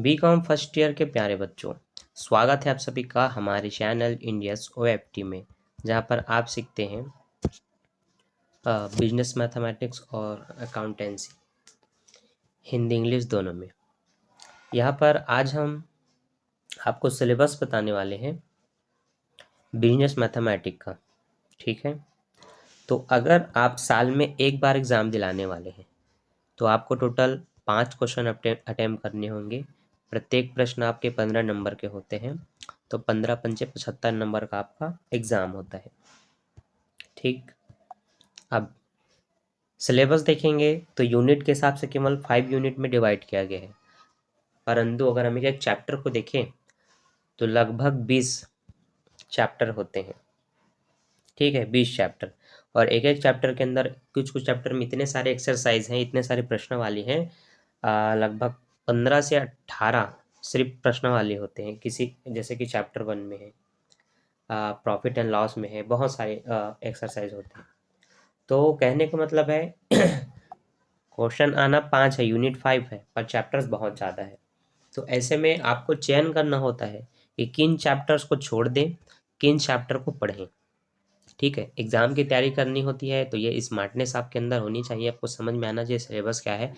BCom first year के प्यारे बच्चों, स्वागत है आप सभी का हमारे चैनल इंडियस ओएफटी में, जहां पर आप सीखते हैं बिजनेस मैथमेटिक्स और अकाउंटेंसी, हिंदी इंग्लिश दोनों में। यहाँ पर आज हम आपको सिलेबस बताने वाले हैं बिजनेस मैथमेटिक्स का। ठीक है, तो अगर आप साल में एक बार एग्ज़ाम दिलाने वाले हैं तो आपको टोटल 5 क्वेश्चन अटेम्प्ट करने होंगे। प्रत्येक प्रश्न आपके 15 नंबर के होते हैं, तो 15 पंचे 75 नंबर का आपका एग्ज़ाम होता है। ठीक, अब सिलेबस देखेंगे तो यूनिट के हिसाब से केवल 5 यूनिट में डिवाइड किया गया है, परंतु अगर हम एक चैप्टर को देखें तो लगभग 20 चैप्टर होते हैं। ठीक है, 20 चैप्टर, और एक एक चैप्टर के अंदर कुछ कुछ चैप्टर में इतने सारे एक्सरसाइज हैं, इतने सारे प्रश्न वाली हैं, लगभग 15 से 18 सिर्फ प्रश्न वाले होते हैं। किसी जैसे कि चैप्टर 1 में है, प्रॉफिट एंड लॉस में है, बहुत सारे एक्सरसाइज होते हैं। तो कहने का मतलब है क्वेश्चन आना 5 है, यूनिट 5 है, पर चैप्टर्स बहुत ज़्यादा है। तो ऐसे में आपको चयन करना होता है कि किन चैप्टर्स को छोड़ दें, किन चैप्टर को पढ़ें। ठीक है, एग्ज़ाम की तैयारी करनी होती है तो ये स्मार्टनेस आपके अंदर होनी चाहिए, आपको समझ में आना चाहिए सिलेबस क्या है,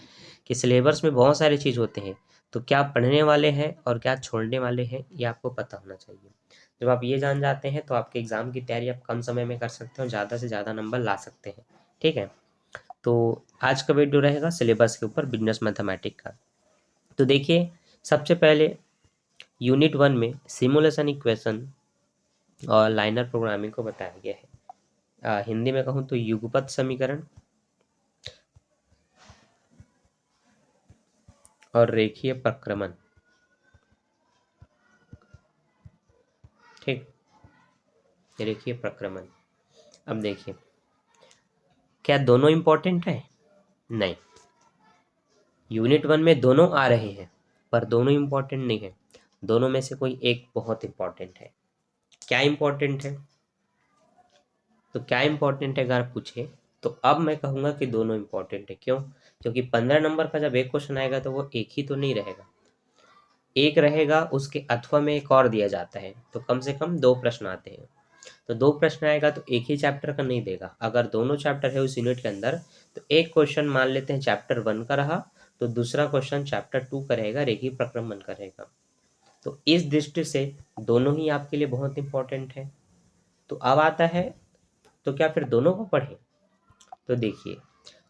कि सिलेबस में बहुत सारी चीज़ होते हैं, तो क्या पढ़ने वाले हैं और क्या छोड़ने वाले हैं ये आपको पता होना चाहिए। जब आप ये जान जाते हैं तो आपके एग्ज़ाम की तैयारी आप कम समय में कर सकते हो, ज़्यादा से ज़्यादा नंबर ला सकते हैं। ठीक है, तो आज का वीडियो रहेगा सिलेबस के ऊपर, बिजनेस मैथमेटिक्स का। तो देखिए, सबसे पहले यूनिट 1 में सिमुलेशन इक्वेशन और लाइनर प्रोग्रामिंग को बताया गया है। हिंदी में कहूँ तो युगपत समीकरण और रेखीय प्रक्रमण। ठीक, रेखीय प्रक्रमण। अब देखिए, क्या दोनों इम्पोर्टेंट है? नहीं, यूनिट 1 में दोनों आ रहे हैं, पर दोनों इम्पोर्टेंट नहीं है। दोनों में से कोई एक बहुत इम्पोर्टेंट है। क्या इम्पोर्टेंट है? तो क्या इम्पोर्टेंट है अगर आप पूछे तो अब मैं कहूँगा कि दोनों इम्पोर्टेंट है। क्यों? क्योंकि 15 नंबर का जब एक क्वेश्चन आएगा तो वो एक ही तो नहीं रहेगा, एक रहेगा, उसके अथवा में एक और दिया जाता है, तो कम से कम 2 प्रश्न आते हैं। तो 2 प्रश्न आएगा तो एक ही चैप्टर का नहीं देगा। अगर दोनों चैप्टर है उस यूनिट के अंदर तो एक क्वेश्चन मान लेते हैं चैप्टर 1 का रहा, तो दूसरा क्वेश्चन चैप्टर 2 का रहेगा, रेखीय प्रक्रमण का रहेगा। तो इस दृष्टि से दोनों ही आपके लिए बहुत इंपॉर्टेंट है। तो अब आता है, तो क्या फिर दोनों को पढ़ें? तो देखिए,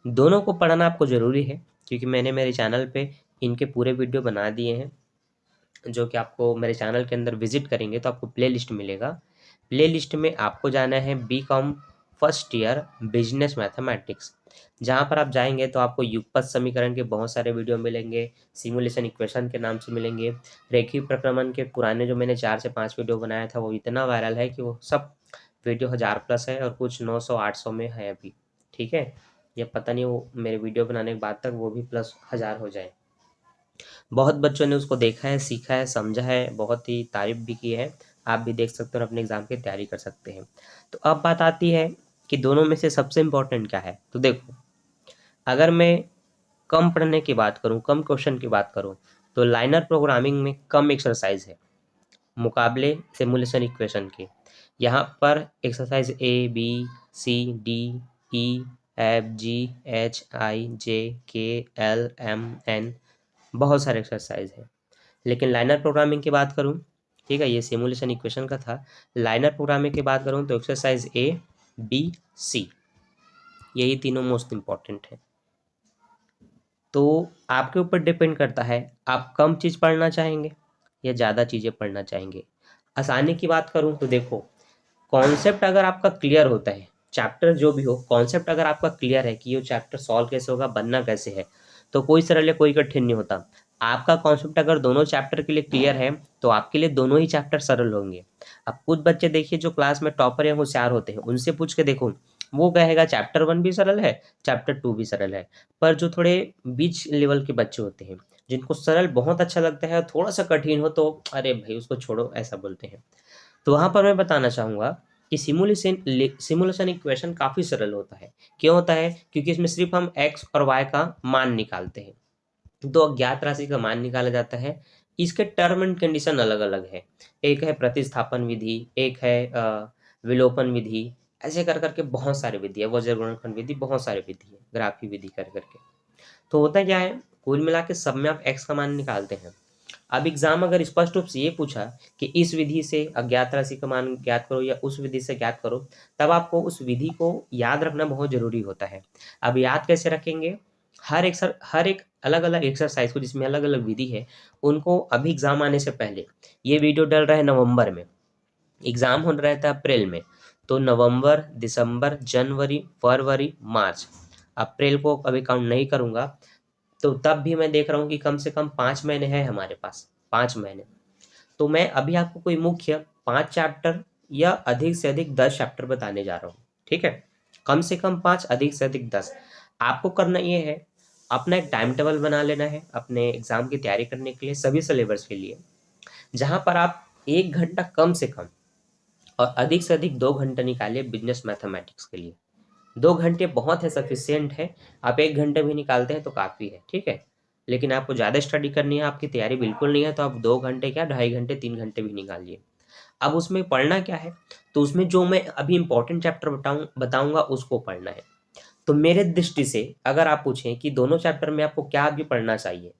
दोनों को पढ़ना आपको ज़रूरी है, क्योंकि मैंने मेरे चैनल पे इनके पूरे वीडियो बना दिए हैं, जो कि आपको मेरे चैनल के अंदर विजिट करेंगे तो आपको प्लेलिस्ट मिलेगा। प्लेलिस्ट में आपको जाना है BCom first year business mathematics. जहाँ पर आप जाएंगे तो आपको युगपत समीकरण के बहुत सारे वीडियो मिलेंगे, सिमुलेशन इक्वेशन के नाम से मिलेंगे, रेखीय प्रक्रमण के पुराने जो मैंने 4 से 5 वीडियो बनाया था वो इतना वायरल है कि वो सब वीडियो 1000+ है, और कुछ 900-800 में है अभी। ठीक है, ये पता नहीं वो मेरे वीडियो बनाने के बाद तक वो भी प्लस 1000 हो जाए। बहुत बच्चों ने उसको देखा है, सीखा है, समझा है, बहुत ही तारीफ भी की है। आप भी देख सकते हो और अपने एग्ज़ाम की तैयारी कर सकते हैं। तो अब बात आती है कि दोनों में से सबसे इम्पोर्टेंट क्या है। तो देखो, अगर मैं कम पढ़ने की बात करूँ, कम क्वेश्चन की बात करूँ, तो लाइनर प्रोग्रामिंग में कम एक्सरसाइज है मुकाबले सिमुलेशन इक्वेशन के। यहाँ पर एक्सरसाइज ABCDEFGHIJKLMN बहुत सारे एक्सरसाइज हैं। लेकिन लाइनर प्रोग्रामिंग की बात करूँ, ठीक है, ये सिमुलेशन इक्वेशन का था। लाइनर प्रोग्रामिंग की बात करूँ तो एक्सरसाइज A, B, C, यही तीनों मोस्ट इम्पॉर्टेंट है। तो आपके ऊपर डिपेंड करता है, आप कम चीज़ पढ़ना चाहेंगे या ज़्यादा चीज़ें पढ़ना चाहेंगे। आसानी की बात करूँ तो देखो, कॉन्सेप्ट अगर आपका क्लियर होता है, चैप्टर जो भी हो, कॉन्सेप्ट अगर आपका क्लियर है कि ये चैप्टर सॉल्व कैसे होगा, बनना कैसे है, तो कोई सरल या कोई कठिन नहीं होता। आपका कॉन्सेप्ट अगर दोनों चैप्टर के लिए क्लियर है तो आपके लिए दोनों ही चैप्टर सरल होंगे। अब कुछ बच्चे देखिए जो क्लास में टॉपर या होशियार होते हैं, उनसे पूछ के देखो, वो कहेगा चैप्टर 1 भी सरल है, चैप्टर 2 भी सरल है। पर जो थोड़े बीच लेवल के बच्चे होते हैं, जिनको सरल बहुत अच्छा लगता है और थोड़ा सा कठिन हो तो अरे भाई उसको छोड़ो, ऐसा बोलते हैं। तो वहाँ पर मैं बताना चाहूँगा कि सिमुलेशन इक्वेशन काफ़ी सरल होता है। क्यों होता है? क्योंकि इसमें सिर्फ हम x और y का मान निकालते हैं। 2 अज्ञात राशि का मान निकाला जाता है, इसके टर्म एंड कंडीशन अलग अलग है। एक है प्रतिस्थापन विधि, एक है विलोपन विधि, ऐसे कर करके बहुत सारी विधि है, वज्र गुणनखंड विधि, बहुत सारी विधि है, ग्राफी विधि कर करके। तो होता क्या है, कुल मिला के सब में आप एक्स का मान निकालते हैं। अब एग्जाम अगर स्पष्ट रूप से ये पूछा कि इस विधि से अज्ञात राशि का मान ज्ञात करो या उस विधि से ज्ञात करो, तब आपको उस विधि को याद रखना बहुत जरूरी होता है। अब याद कैसे रखेंगे, हर एक अलग अलग एक्सरसाइज को जिसमें अलग अलग विधि है, उनको अभी एग्जाम आने से पहले, ये वीडियो डल रहा है नवंबर में, एग्जाम हो रहा था अप्रैल में, तो नवंबर, दिसंबर, जनवरी, फरवरी, मार्च, अप्रैल को अभी काउंट नहीं करूंगा, तो तब भी मैं देख रहा हूँ कि कम से कम 5 महीने हैं हमारे पास, 5 महीने। तो मैं अभी आपको कोई मुख्य 5 चैप्टर या अधिक से अधिक 10 चैप्टर बताने जा रहा हूँ, ठीक है। कम से कम 5, अधिक से अधिक 10। आपको करना ये है, अपना एक टाइम टेबल बना लेना है अपने एग्जाम की तैयारी करने के लिए, सभी सिलेबस के लिए, जहाँ पर आप 1 घंटा कम से कम और अधिक से अधिक 2 घंटे निकालिए बिजनेस मैथमेटिक्स के लिए। 2 घंटे बहुत है, सफिशियंट है। आप 1 घंटे भी निकालते हैं तो काफ़ी है, ठीक है। लेकिन आपको ज़्यादा स्टडी करनी है, आपकी तैयारी बिल्कुल नहीं है, तो आप 2 घंटे क्या, 2.5 घंटे, 3 घंटे भी निकालिए। अब उसमें पढ़ना क्या है, तो उसमें जो मैं अभी इंपॉर्टेंट चैप्टर बताऊंगा उसको पढ़ना है। तो मेरे दृष्टि से अगर आप पूछें कि दोनों चैप्टर में आपको क्या अभी पढ़ना चाहिए,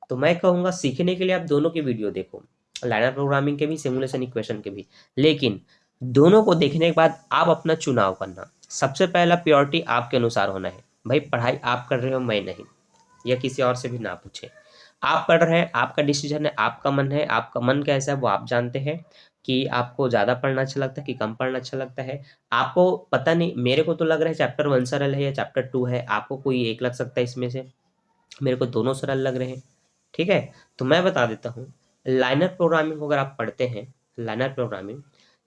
तो मैं कहूँगा सीखने के लिए आप दोनों की वीडियो देखो, लाइनर प्रोग्रामिंग के भी, सिमुलेशन इक्वेशन के भी। लेकिन दोनों को देखने के बाद आप अपना चुनाव करना। सबसे पहला प्योरिटी आपके अनुसार होना है, भाई पढ़ाई आप कर रहे हो, मैं नहीं, या किसी और से भी ना पूछे। आप पढ़ रहे हैं, आपका डिसीजन है, आपका मन है, आपका मन कैसा है वो आप जानते हैं, कि आपको ज़्यादा पढ़ना अच्छा लगता है कि कम पढ़ना अच्छा लगता है। आपको पता नहीं, मेरे को तो लग रहा है चैप्टर 1 सरल है या चैप्टर 2 है, आपको कोई एक लग सकता है इसमें से, मेरे को दोनों सरल लग रहे हैं, ठीक है। तो मैं बता देता हूँ, लाइनर प्रोग्रामिंग को अगर आप पढ़ते हैं, लाइनर प्रोग्रामिंग,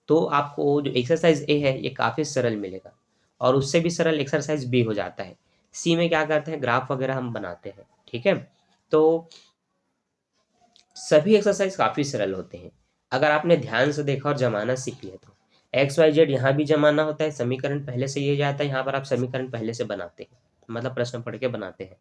तो आपको जो एक्सरसाइज ए है ये काफ़ी सरल मिलेगा, और उससे भी सरल एक्सरसाइज बी हो जाता है। सी में क्या करते हैं, ग्राफ वगैरह हम बनाते हैं, ठीक है। तो सभी एक्सरसाइज काफ़ी सरल होते हैं, अगर आपने ध्यान से देखा और जमाना सीख लिया तो। एक्स वाई जेड यहाँ भी जमाना होता है, समीकरण पहले से ये जाता है, यहाँ पर आप समीकरण पहले से बनाते हैं, मतलब प्रश्न पढ़ के बनाते हैं।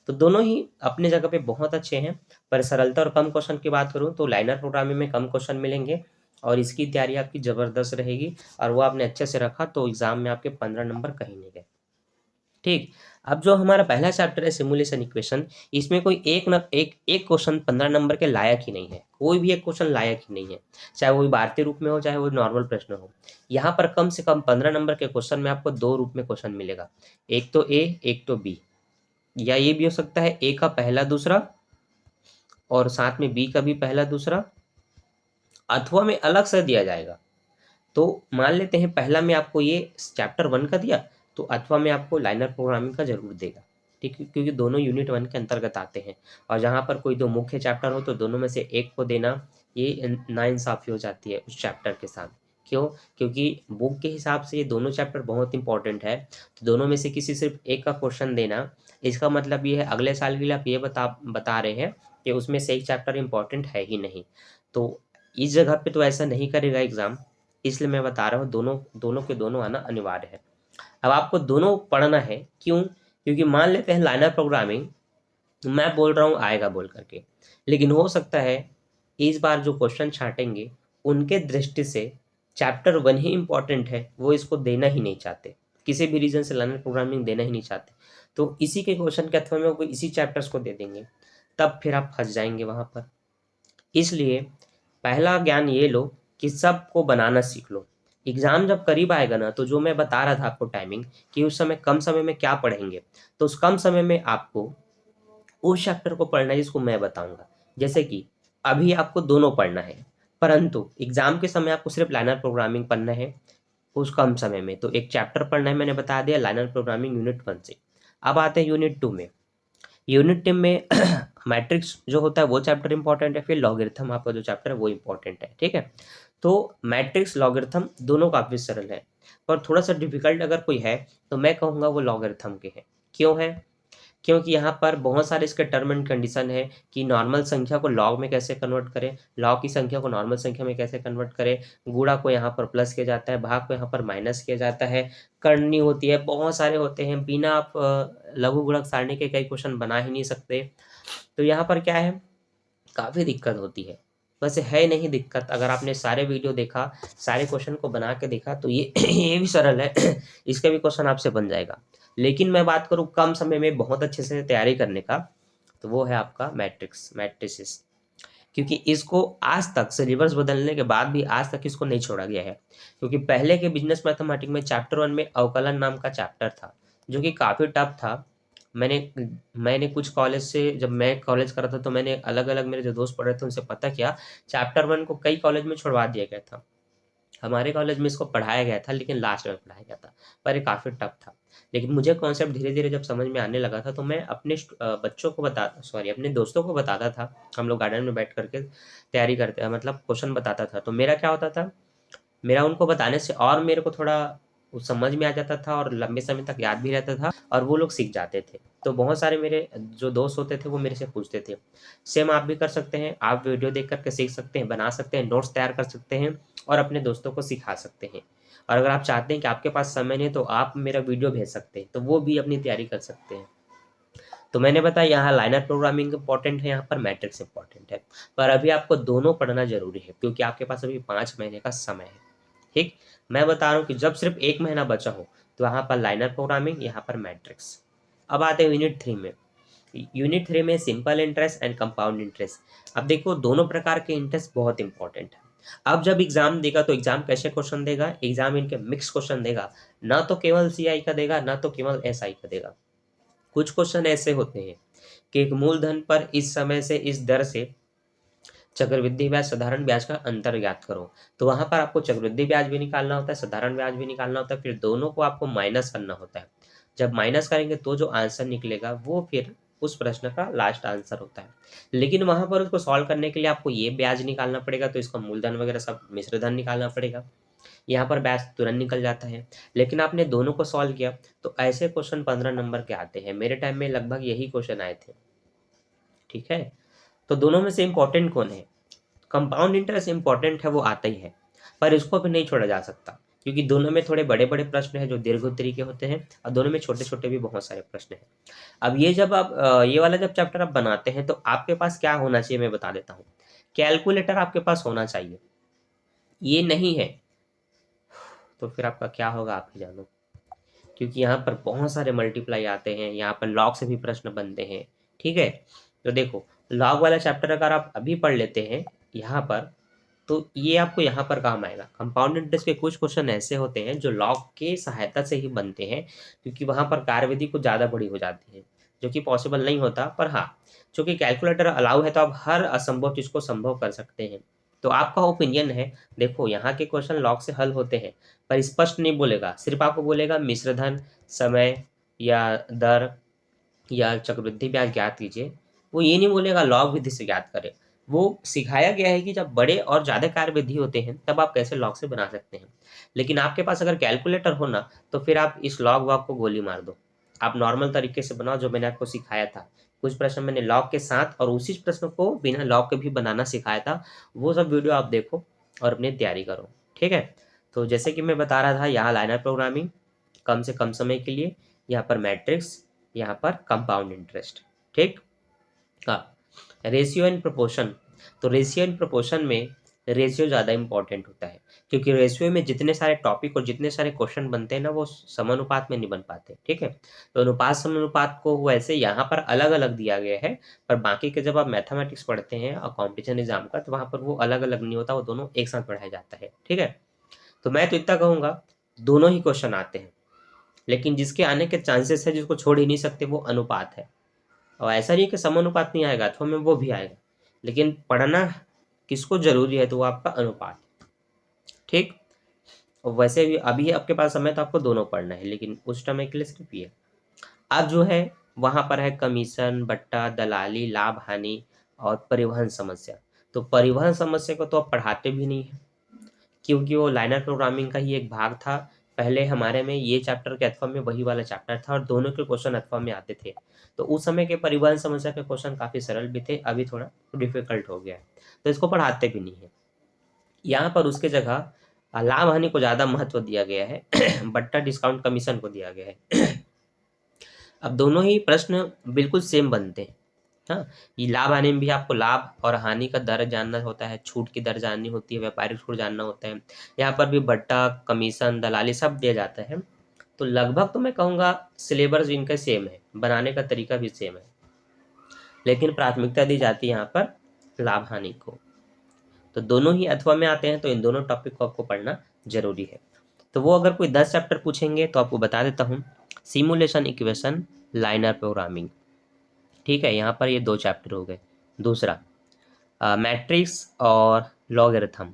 तो दोनों ही अपने जगह पे बहुत अच्छे हैं, पर सरलता और कम क्वेश्चन की बात करूँ तो लाइनर प्रोग्रामिंग में कम क्वेश्चन मिलेंगे, और इसकी तैयारी आपकी ज़बरदस्त रहेगी, और वो आपने अच्छे से रखा तो एग्जाम में आपके 15 नंबर कहीं नहीं गए, ठीक। अब जो हमारा पहला चैप्टर है सिमुलेशन इक्वेशन, इसमें कोई एक क्वेश्चन 15 नंबर के लायक ही नहीं है, कोई भी एक क्वेश्चन लायक ही नहीं है, चाहे वो भारतीय रूप में हो, चाहे वो नॉर्मल प्रश्न हो। यहाँ पर कम से कम 15 नंबर के क्वेश्चन में आपको 2 रूप में क्वेश्चन मिलेगा, एक तो ए, एक तो बी, या ये भी हो सकता है ए का पहला दूसरा और साथ में बी का भी पहला दूसरा, अथवा में अलग से दिया जाएगा। तो मान लेते हैं पहला में आपको ये चैप्टर 1 का दिया, तो अथवा में आपको लाइनर प्रोग्रामिंग का जरूर देगा, ठीक है, क्योंकि दोनों यूनिट 1 के अंतर्गत आते हैं। और जहाँ पर कोई दो मुख्य चैप्टर हो तो दोनों में से एक को देना, ये नाइंसाफ़ी हो जाती है उस चैप्टर के साथ। क्यों? क्योंकि बुक के हिसाब से ये दोनों चैप्टर बहुत इंपॉर्टेंट है, तो दोनों में से किसी सिर्फ एक का क्वेश्चन देना, इसका मतलब ये है अगले साल के लिए आप ये बता रहे हैं कि उसमें से एक चैप्टर इंपॉर्टेंट है ही नहीं। तो इस जगह पे तो ऐसा नहीं करेगा एग्ज़ाम, इसलिए मैं बता रहा हूँ दोनों दोनों के दोनों आना अनिवार्य है। अब आपको दोनों पढ़ना है, क्यों? क्योंकि मान लेते हैं लाइनर प्रोग्रामिंग मैं बोल रहा हूँ आएगा बोल करके, लेकिन हो सकता है इस बार जो क्वेश्चन छाँटेंगे उनके दृष्टि से चैप्टर 1 ही इम्पोर्टेंट है, वो इसको देना ही नहीं चाहते, किसी भी रीज़न से लाइनर प्रोग्रामिंग देना ही नहीं चाहते, तो इसी के क्वेश्चन के अथवा में वो इसी चैप्टर्स को दे देंगे, तब फिर आप फँस जाएंगे वहाँ पर। इसलिए पहला ज्ञान ये लो कि सबको बनाना सीख लो। एग्ज़ाम जब करीब आएगा ना, तो जो मैं बता रहा था आपको टाइमिंग, कि उस समय कम समय में क्या पढ़ेंगे, तो उस कम समय में आपको उस चैप्टर को पढ़ना है जिसको मैं बताऊँगा। जैसे कि अभी आपको दोनों पढ़ना है, परंतु एग्ज़ाम के समय आपको सिर्फ लाइनर प्रोग्रामिंग पढ़ना है उस कम समय में। तो एक चैप्टर पढ़ना है, मैंने बता दिया लाइनर प्रोग्रामिंग यूनिट 1 से। अब आते हैं यूनिट 2 में। यूनिट टीम में मैट्रिक्स जो होता है वो चैप्टर इंपॉर्टेंट है, फिर लॉगरिथम आपका जो चैप्टर है वो इंपॉर्टेंट है, ठीक है। तो मैट्रिक्स लॉगरिथम दोनों काफ़ी सरल है, पर थोड़ा सा डिफिकल्ट अगर कोई है तो मैं कहूँगा वो लॉगरिथम के हैं। क्यों है? क्योंकि यहाँ पर बहुत सारे इसके टर्म एंड कंडीशन है, कि नॉर्मल संख्या को लॉग में कैसे कन्वर्ट करें, लॉग की संख्या को नॉर्मल संख्या में कैसे कन्वर्ट करें, गुणा को यहाँ पर प्लस किया जाता है, भाग को यहाँ पर माइनस किया जाता है, करनी होती है, बहुत सारे होते हैं, बिना आप लघु गुणक सारणी के कई क्वेश्चन बना ही नहीं सकते। तो यहाँ पर क्या है, काफ़ी दिक्कत होती है। वैसे है नहीं दिक्कत, अगर आपने सारे वीडियो देखा, सारे क्वेश्चन को बना के देखा तो ये ये भी सरल है इसका भी क्वेश्चन आपसे बन जाएगा। लेकिन मैं बात करूँ कम समय में बहुत अच्छे से तैयारी करने का, तो वो है आपका मैट्रिसेस। क्योंकि इसको आज तक सिलेबस बदलने के बाद भी आज तक इसको नहीं छोड़ा गया है। क्योंकि पहले के बिजनेस मैथमेटिक्स में चैप्टर 1 में अवकलन नाम का चैप्टर था, जो कि काफ़ी टफ था। मैंने मैंने कुछ कॉलेज से, जब मैं कॉलेज कर रहा था तो मैंने अलग-अलग मेरे जो दोस्त पढ़ रहे थे उनसे पता किया, चैप्टर 1 को कई कॉलेज में छुड़वा दिया गया था। हमारे कॉलेज में इसको पढ़ाया गया था लेकिन लास्ट में पढ़ाया गया था, पर ये काफ़ी टफ था। लेकिन मुझे कॉन्सेप्ट धीरे-धीरे जब समझ में आने लगा था तो मैं अपने बच्चों को अपने दोस्तों को बताता था। हम लोग गार्डन में बैठ कर के तैयारी करते मतलब क्वेश्चन बताता था। तो मेरा क्या होता था, मेरा उनको बताने से और मेरे को थोड़ा वो समझ में आ जाता था और लंबे समय तक याद भी रहता था और वो लोग सीख जाते थे। तो बहुत सारे मेरे जो दोस्त होते थे वो मेरे से पूछते थे। सेम आप भी कर सकते हैं, आप वीडियो देख कर के सीख सकते हैं, बना सकते हैं, नोट्स तैयार कर सकते हैं और अपने दोस्तों को सिखा सकते हैं। और अगर आप चाहते हैं कि आपके पास समय नहीं है तो आप मेरा वीडियो भेज सकते हैं, तो वो भी अपनी तैयारी कर सकते हैं। तो मैंने बताया यहाँ लाइनर प्रोग्रामिंग इम्पोर्टेंट है, यहाँ पर मैट्रिक्स इम्पोर्टेंट है। पर अभी आपको दोनों पढ़ना ज़रूरी है क्योंकि आपके पास अभी 5 महीने का समय है। ठीक? मैं बता रहा हूँ कि जब सिर्फ 1 महीना बचा हो, तो यहाँ पर लाइनर प्रोग्रामिंग, यहाँ पर मैट्रिक्स। अब आते हैं यूनिट 3 में। यूनिट 3 में simple interest and compound interest. अब देखो दोनों प्रकार के इंटरेस्ट बहुत इंपॉर्टेंट है। अब जब एग्जाम देगा तो एग्जाम कैसे क्वेश्चन देगा, एग्जाम इनके मिक्स क्वेश्चन देगा, ना तो केवल सीआई का देगा ना तो केवल एसआई का देगा। कुछ क्वेश्चन ऐसे होते हैं कि एक मूलधन पर इस समय से इस दर से चक्रवृद्धि ब्याज साधारण ब्याज का अंतर ज्ञात करो। तो वहां पर आपको चक्रवृद्धि ब्याज भी निकालना होता है, साधारण ब्याज भी निकालना होता है, फिर दोनों को आपको माइनस करना होता है। जब माइनस करेंगे तो जो आंसर निकलेगा वो फिर उस प्रश्न का लास्ट आंसर होता है। लेकिन वहां पर उसको सॉल्व करने के लिए आपको ये ब्याज निकालना पड़ेगा, तो इसका मूलधन वगैरह सब मिश्र धन निकालना पड़ेगा। यहाँ पर ब्याज तुरंत निकल जाता है। लेकिन आपने दोनों को सॉल्व किया तो ऐसे क्वेश्चन 15 नंबर के आते हैं। मेरे टाइम में लगभग यही क्वेश्चन आए थे। ठीक है, तो दोनों में से इंपॉर्टेंट कौन है? कंपाउंड इंटरेस्ट इंपॉर्टेंट है, वो आता ही है, पर इसको भी नहीं छोड़ा जा सकता क्योंकि दोनों में थोड़े बड़े बड़े प्रश्न हैं जो दीर्घ उत्तरी के होते हैं और दोनों में छोटे छोटे भी बहुत सारे प्रश्न हैं। अब ये जब आप ये वाला जब चैप्टर आप बनाते हैं तो आपके पास क्या होना चाहिए मैं बता देता हूँ। कैलकुलेटर आपके पास होना चाहिए, ये नहीं है तो फिर आपका क्या होगा आप ही जानो। क्योंकि यहाँ पर बहुत सारे मल्टीप्लाई आते हैं, यहाँ पर लॉग से भी प्रश्न बनते हैं। ठीक है, तो देखो लॉग वाला चैप्टर अगर आप अभी पढ़ लेते हैं यहाँ पर, तो ये आपको यहाँ पर काम आएगा। कंपाउंड इंटरेस्ट के कुछ क्वेश्चन ऐसे होते हैं जो लॉग के सहायता से ही बनते हैं, क्योंकि वहाँ पर कार्यविधि कुछ ज़्यादा बड़ी हो जाती है, जो कि पॉसिबल नहीं होता। पर हाँ, चूंकि कैलकुलेटर अलाउ है तो आप हर असंभव चीज़ को संभव कर सकते हैं। तो आपका ओपिनियन है। देखो यहाँ के क्वेश्चन लॉग से हल होते हैं, पर स्पष्ट नहीं बोलेगा, सिर्फ आपको बोलेगा मिश्रधन, समय या दर या चक्रवृद्धि ब्याज ज्ञात कीजिए। वो ये नहीं बोलेगा लॉग विधि से ज्ञात करें। वो सिखाया गया है कि जब बड़े और ज़्यादा कार्यविधि होते हैं तब आप कैसे लॉग से बना सकते हैं। लेकिन आपके पास अगर कैलकुलेटर हो ना, तो फिर आप इस लॉग वॉग को गोली मार दो। आप नॉर्मल तरीके से बनाओ जो मैंने आपको सिखाया था। कुछ प्रश्न मैंने लॉग के साथ और उसी प्रश्न को बिना लॉग के भी बनाना सिखाया था। वो सब वीडियो आप देखो और अपनी तैयारी करो। ठीक है, तो जैसे कि मैं बता रहा था, यहाँ लाइनर प्रोग्रामिंग कम से कम समय के लिए, यहाँ पर मैट्रिक्स, यहाँ पर कंपाउंड इंटरेस्ट। ठीक, हाँ। रेशियो एंड प्रोपोर्शन, तो रेशियो एंड प्रोपोर्शन में रेशियो ज़्यादा इंपॉर्टेंट होता है, क्योंकि रेशियो में जितने सारे टॉपिक और जितने सारे क्वेश्चन बनते हैं ना, वो समानुपात में नहीं बन पाते। ठीक है, तो अनुपात समानुपात को वैसे यहाँ पर अलग अलग दिया गया है, पर बाकी के जब आप मैथमेटिक्स पढ़ते हैं और कॉम्पिटिशन एग्जाम का, तो वहाँ पर वो अलग अलग नहीं होता, वो दोनों एक साथ पढ़ाया जाता है। ठीक है, तो मैं तो इतना कहूँगा दोनों ही क्वेश्चन आते हैं, लेकिन जिसके आने के चांसेस है, जिसको छोड़ ही नहीं सकते, वो अनुपात है। और ऐसा नहीं कि समानुपात नहीं आएगा, अथवा में वो भी आएगा, लेकिन पढ़ना किसको जरूरी है, तो वो आपका अनुपात। ठीक, और वैसे भी अभी आपके पास समय तो आपको दोनों पढ़ना है, लेकिन उस समय के लिए सिर्फ ये। अब जो है वहाँ पर है कमीशन, बट्टा, दलाली, लाभ हानि और परिवहन समस्या। तो परिवहन समस्या को तो आप पढ़ाते भी नहीं है, क्योंकि वो लाइनर प्रोग्रामिंग का ही एक भाग था। पहले हमारे में ये चैप्टर के अथवा में वही वाला चैप्टर था और दोनों के क्वेश्चन अथवा में आते थे। तो उस समय के परिवहन समस्या के क्वेश्चन काफ़ी सरल भी थे, अभी थोड़ा डिफिकल्ट हो गया है, तो इसको पढ़ाते भी नहीं है। यहाँ पर उसके जगह लाभ हानि को ज़्यादा महत्व दिया गया है बट्टा डिस्काउंट कमीशन को दिया गया है अब दोनों ही प्रश्न बिल्कुल सेम बनते हैं, हाँ, ये लाभ हानि में भी आपको लाभ और हानि का दर जानना होता है, छूट की दर जाननी होती है, व्यापारिक छूट जानना होता है। यहाँ पर भी बट्टा, कमीशन, दलाली सब दिया जाता है। तो लगभग तो मैं कहूँगा सिलेबस इनका सेम है, बनाने का तरीका भी सेम है, लेकिन प्राथमिकता दी जाती है यहाँ पर लाभ हानि को। तो दोनों ही अथवा में आते हैं, तो इन दोनों टॉपिक को आपको पढ़ना जरूरी है। तो वो अगर कोई 10 चैप्टर पूछेंगे तो आपको बता देता हूँ, सिमुलेशन इक्वेशन, लाइनर प्रोग्रामिंग, ठीक है, यहाँ पर ये 2 चैप्टर हो गए। दूसरा मैट्रिक्स और लॉगरिथम,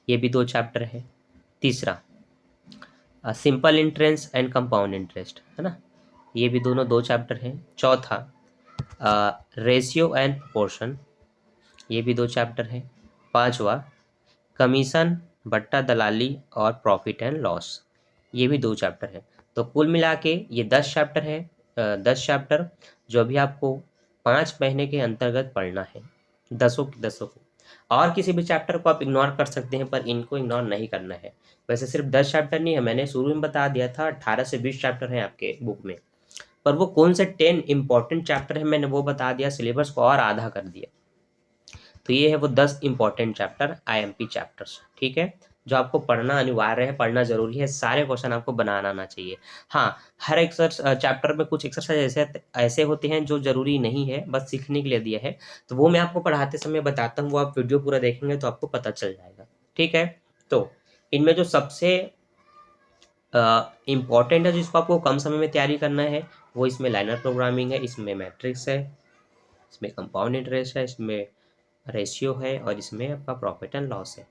ये भी 2 चैप्टर है। तीसरा simple interest and compound interest, है ना, ये भी दोनों 2 चैप्टर हैं। चौथा रेशियो एंड प्रोपोर्शन, ये भी 2 चैप्टर हैं। पांचवा कमीशन, बट्टा दलाली और प्रॉफिट एंड लॉस, ये भी 2 चैप्टर हैं। तो कुल मिला के ये 10 चैप्टर है, 10 चैप्टर जो अभी आपको 5 महीने के अंतर्गत पढ़ना है, 10 के 10 को। और किसी भी चैप्टर को आप इग्नोर कर सकते हैं, पर इनको इग्नोर नहीं करना है। वैसे सिर्फ 10 चैप्टर नहीं है, मैंने शुरू में बता दिया था 18 से 20 चैप्टर हैं आपके बुक में, पर वो कौन से 10 इंपॉर्टेंट चैप्टर है मैंने वो बता दिया, सिलेबस को और आधा कर दिया। तो ये है वो 10 इंपॉर्टेंट चैप्टर, आईएमपी चैप्टर्स, ठीक है, जो आपको पढ़ना अनिवार्य है, पढ़ना जरूरी है, सारे क्वेश्चन आपको बनाना आना चाहिए। हाँ, हर चैप्टर में कुछ एक्सरसाइज ऐसे ऐसे होते हैं जो जरूरी नहीं है, बस सीखने के लिए दिया है, तो वो मैं आपको पढ़ाते समय बताता हूँ, वो आप वीडियो पूरा देखेंगे तो आपको पता चल जाएगा, ठीक है। तो इनमें जो सबसे इम्पॉर्टेंट है, जिसको आपको कम समय में तैयारी करना है, वो इसमें लाइनर प्रोग्रामिंग है, इसमें मैट्रिक्स है, इसमें कंपाउंड इंटरेस्ट है, इसमें रेशियो है, और इसमें आपका प्रॉफिट एंड लॉस है।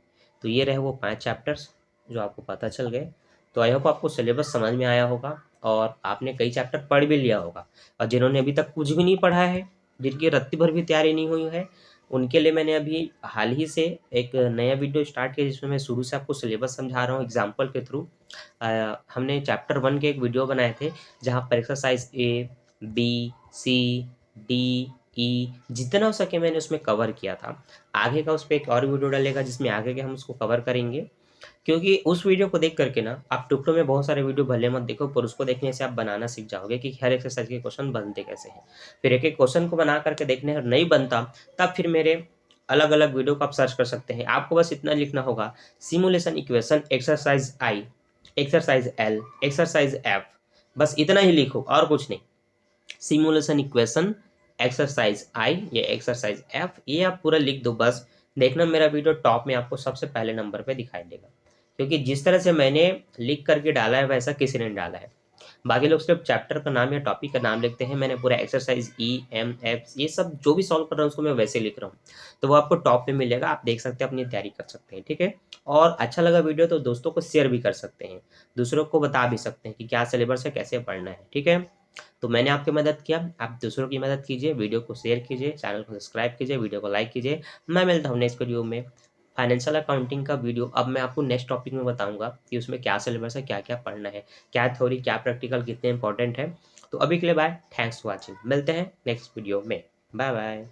तो ये रहे वो 5 चैप्टर्स जो आपको पता चल गए। तो आई होप आपको सिलेबस समझ में आया होगा और आपने कई चैप्टर पढ़ भी लिया होगा। और जिन्होंने अभी तक कुछ भी नहीं पढ़ा है, जिनकी रत्ती भर भी तैयारी नहीं हुई है, उनके लिए मैंने अभी हाल ही से एक नया वीडियो स्टार्ट किया, जिसमें मैं शुरू से आपको सिलेबस समझा रहा हूँ एग्जाम्पल के थ्रू। हमने चैप्टर 1 के एक वीडियो बनाए थे, जहाँ पर exercise A, B, C, D, E जितना हो सके मैंने उसमें कवर किया था। आगे का उस पर एक और वीडियो डलेगा जिसमें आगे के हम उसको कवर करेंगे, क्योंकि उस वीडियो को देख करके ना आप टुकड़ों में बहुत सारे वीडियो भले मत देखो, पर उसको देखने से आप बनाना सीख जाओगे कि हर एक्सरसाइज के क्वेश्चन बनते कैसे हैं। फिर एक एक क्वेश्चन को बना करके देखने और नहीं बनता, तब फिर मेरे अलग अलग वीडियो को आप सर्च कर सकते हैं। आपको बस इतना लिखना होगा, simulation equation exercise I, exercise L, exercise F, बस इतना ही लिखो और कुछ नहीं। सिमुलेशन इक्वेशन एक्सरसाइज आई या एक्सरसाइज एफ, ये आप पूरा लिख दो, बस देखना मेरा वीडियो टॉप में आपको सबसे पहले नंबर पे दिखाई देगा, क्योंकि जिस तरह से मैंने लिख करके डाला है वैसा किसी ने डाला है। बाकी लोग सिर्फ चैप्टर का नाम या टॉपिक का नाम लिखते हैं, मैंने पूरा एक्सरसाइज ई, एम, एफ, ये सब जो भी सॉल्व कर रहा हूँ उसको मैं वैसे लिख रहा हूँ। तो वो आपको टॉप में मिलेगा, आप देख सकते हैं, अपनी तैयारी कर सकते हैं, ठीक है। और अच्छा लगा वीडियो तो दोस्तों को शेयर भी कर सकते हैं, दूसरों को बता भी सकते हैं कि क्या सिलेबस है, कैसे पढ़ना है, ठीक है। तो मैंने आपकी मदद किया, आप दूसरों की मदद कीजिए, वीडियो को शेयर कीजिए, चैनल को सब्सक्राइब कीजिए, वीडियो को लाइक कीजिए। मैं मिलता हूँ नेक्स्ट वीडियो में। फाइनेंशियल अकाउंटिंग का वीडियो अब मैं आपको नेक्स्ट टॉपिक में बताऊंगा कि उसमें क्या सिलेबस है, क्या क्या पढ़ना है, क्या थ्योरी, क्या प्रैक्टिकल, कितने इंपॉर्टेंट है। तो अभी के लिए बाय, थैंक्स फॉर वॉचिंग, मिलते हैं नेक्स्ट वीडियो में, बाय बाय।